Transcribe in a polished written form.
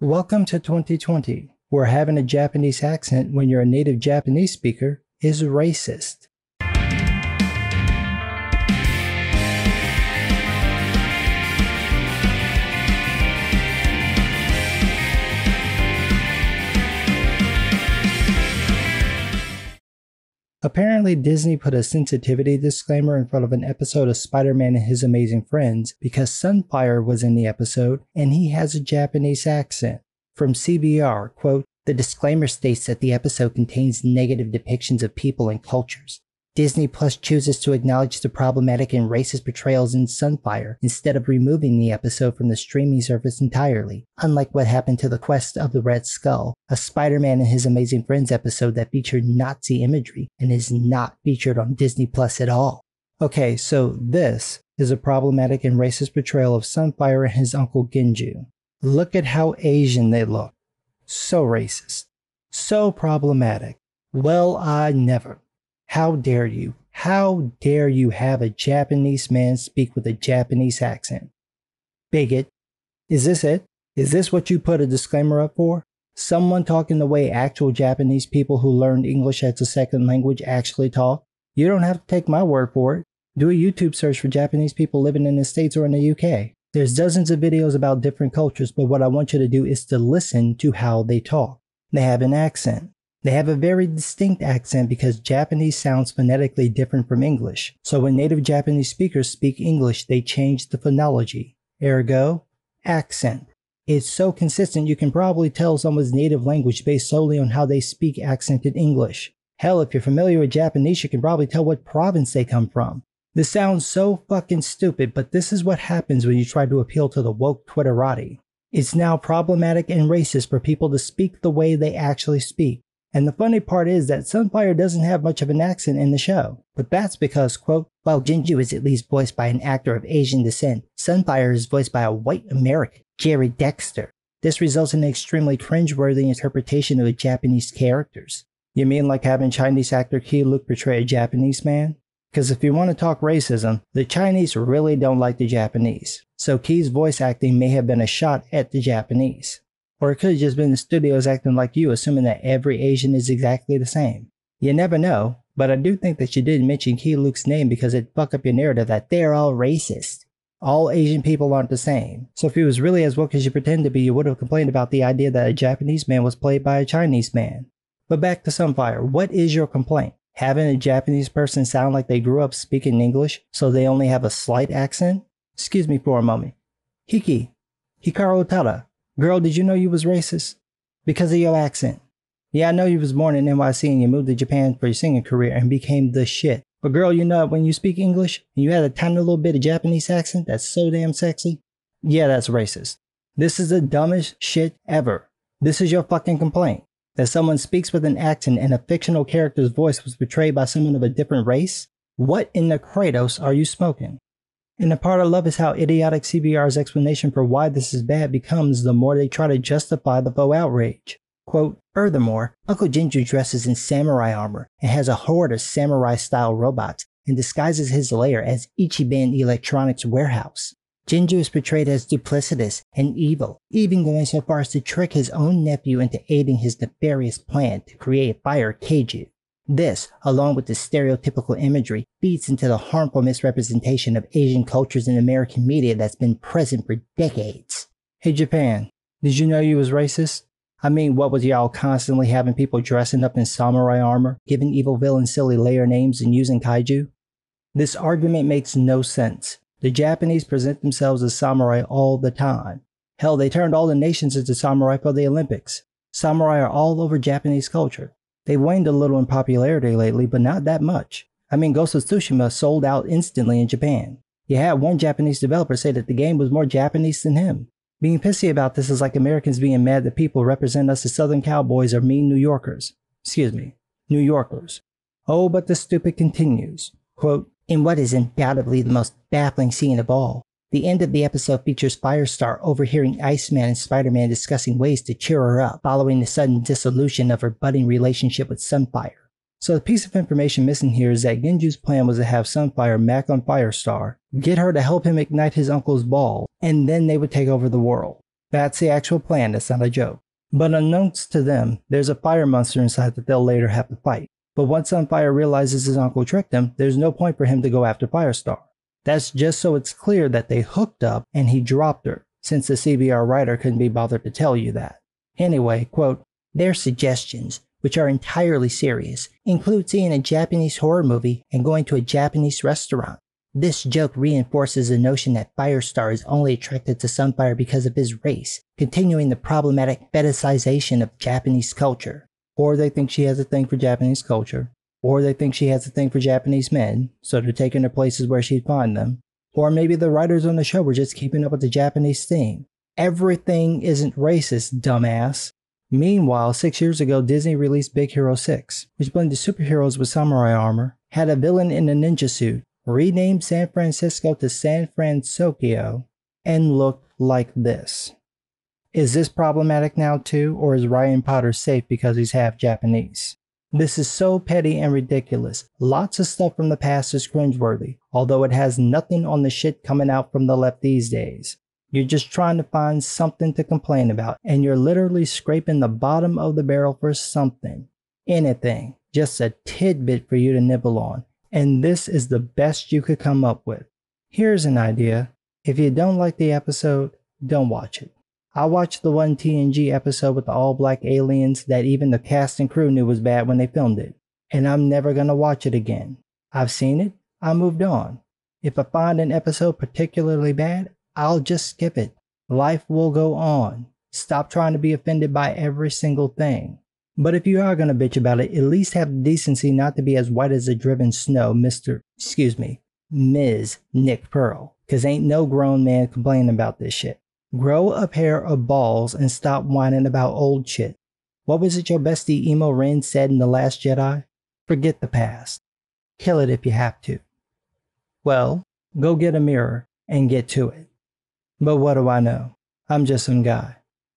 Welcome to 2020, where having a Japanese accent when you're a native Japanese speaker is racist. Apparently, Disney put a sensitivity disclaimer in front of an episode of Spider-Man and His Amazing Friends because Sunfire was in the episode and he has a Japanese accent. From CBR, quote, "The disclaimer states that the episode contains negative depictions of people and cultures. Disney Plus chooses to acknowledge the problematic and racist portrayals in Sunfire instead of removing the episode from the streaming service entirely, unlike what happened to The Quest of the Red Skull, a Spider-Man and His Amazing Friends episode that featured Nazi imagery and is not featured on Disney Plus at all." Okay, so this is a problematic and racist portrayal of Sunfire and his uncle Genju. Look at how Asian they look. So racist. So problematic. Well, I never. How dare you? How dare you have a Japanese man speak with a Japanese accent? Bigot. Is this it? Is this what you put a disclaimer up for? Someone talking the way actual Japanese people who learned English as a second language actually talk? You don't have to take my word for it. Do a YouTube search for Japanese people living in the States or in the UK. There's dozens of videos about different cultures, but what I want you to do is to listen to how they talk. They have an accent. They have a very distinct accent because Japanese sounds phonetically different from English. So when native Japanese speakers speak English, they change the phonology. Ergo, accent. It's so consistent you can probably tell someone's native language based solely on how they speak accented English. Hell, if you're familiar with Japanese, you can probably tell what province they come from. This sounds so fucking stupid, but this is what happens when you try to appeal to the woke Twitterati. It's now problematic and racist for people to speak the way they actually speak. And the funny part is that Sunfire doesn't have much of an accent in the show. But that's because, quote, "While Genju is at least voiced by an actor of Asian descent, Sunfire is voiced by a white American, Jerry Dexter. This results in an extremely cringeworthy interpretation of the Japanese characters." You mean like having Chinese actor Key-Luke portray a Japanese man? Because if you want to talk racism, the Chinese really don't like the Japanese. So Key's voice acting may have been a shot at the Japanese. Or it could have just been the studios acting like you, assuming that every Asian is exactly the same. You never know, but I do think that you did mention Key-Luke's name because it'd fuck up your narrative that they're all racist. All Asian people aren't the same. So if he was really as woke as you pretend to be, you would have complained about the idea that a Japanese man was played by a Chinese man. But back to Sunfire, what is your complaint? Having a Japanese person sound like they grew up speaking English, so they only have a slight accent? Excuse me for a moment. Hikaru Tada. Girl, did you know you was racist? Because of your accent. Yeah, I know you was born in NYC and you moved to Japan for your singing career and became the shit. But girl, you know when you speak English and you had a tiny little bit of Japanese accent that's so damn sexy? Yeah, that's racist. This is the dumbest shit ever. This is your fucking complaint. That someone speaks with an accent and a fictional character's voice was portrayed by someone of a different race? What in the Kratos are you smoking? And the part I love is how idiotic CBR's explanation for why this is bad becomes the more they try to justify the faux outrage. Quote, "Furthermore, Uncle Genju dresses in samurai armor and has a horde of samurai-style robots and disguises his lair as Ichiban Electronics Warehouse. Genju is portrayed as duplicitous and evil, even going so far as to trick his own nephew into aiding his nefarious plan to create Fire Keiju. This, along with the stereotypical imagery, feeds into the harmful misrepresentation of Asian cultures in American media that's been present for decades." Hey Japan, did you know you was racist? I mean, what was y'all constantly having people dressing up in samurai armor, giving evil villains silly layer names, and using kaiju? This argument makes no sense. The Japanese present themselves as samurai all the time. Hell, they turned all the nations into samurai for the Olympics. Samurai are all over Japanese culture. They waned a little in popularity lately, but not that much. I mean, Ghost of Tsushima sold out instantly in Japan. You had one Japanese developer say that the game was more Japanese than him. Being pissy about this is like Americans being mad that people represent us as Southern cowboys or mean New Yorkers. New Yorkers. Oh, but the stupid continues. Quote, "In what is undoubtedly the most baffling scene of all, the end of the episode features Firestar overhearing Iceman and Spider-Man discussing ways to cheer her up following the sudden dissolution of her budding relationship with Sunfire. So the piece of information missing here is that Genju's plan was to have Sunfire mac on Firestar, get her to help him ignite his uncle's ball, and then they would take over the world. That's the actual plan, that's not a joke. But unknowns to them, there's a fire monster inside that they'll later have to fight. But once Sunfire realizes his uncle tricked him, there's no point for him to go after Firestar. That's just so it's clear that they hooked up and he dropped her, since the CBR writer couldn't be bothered to tell you that. Anyway, quote, their suggestions, which are entirely serious, include seeing a Japanese horror movie and going to a Japanese restaurant. This joke reinforces the notion that Firestar is only attracted to Sunfire because of his race, continuing the problematic fetishization of Japanese culture. Or they think she has a thing for Japanese culture. Or they think she has a thing for Japanese men, so they're taking her places where she'd find them. Or maybe the writers on the show were just keeping up with the Japanese theme. Everything isn't racist, dumbass. Meanwhile, 6 years ago, Disney released Big Hero 6, which blended superheroes with samurai armor, had a villain in a ninja suit, renamed San Francisco to San Fransokyo, and looked like this. Is this problematic now too, or is Ryan Potter safe because he's half Japanese? This is so petty and ridiculous. Lots of stuff from the past is cringeworthy, although it has nothing on the shit coming out from the left these days. You're just trying to find something to complain about, and you're literally scraping the bottom of the barrel for something. Anything. Just a tidbit for you to nibble on. And this is the best you could come up with. Here's an idea. If you don't like the episode, don't watch it. I watched the one TNG episode with the all-black aliens that even the cast and crew knew was bad when they filmed it. And I'm never gonna watch it again. I've seen it, I moved on. If I find an episode particularly bad, I'll just skip it. Life will go on. Stop trying to be offended by every single thing. But if you are gonna bitch about it, at least have the decency not to be as white as the driven snow, Ms. Nick Pearl. Cause ain't no grown man complaining about this shit. Grow a pair of balls and stop whining about old shit. What was it your bestie Emo Ren said in The Last Jedi? Forget the past. Kill it if you have to. Well, go get a mirror and get to it. But what do I know? I'm just some guy.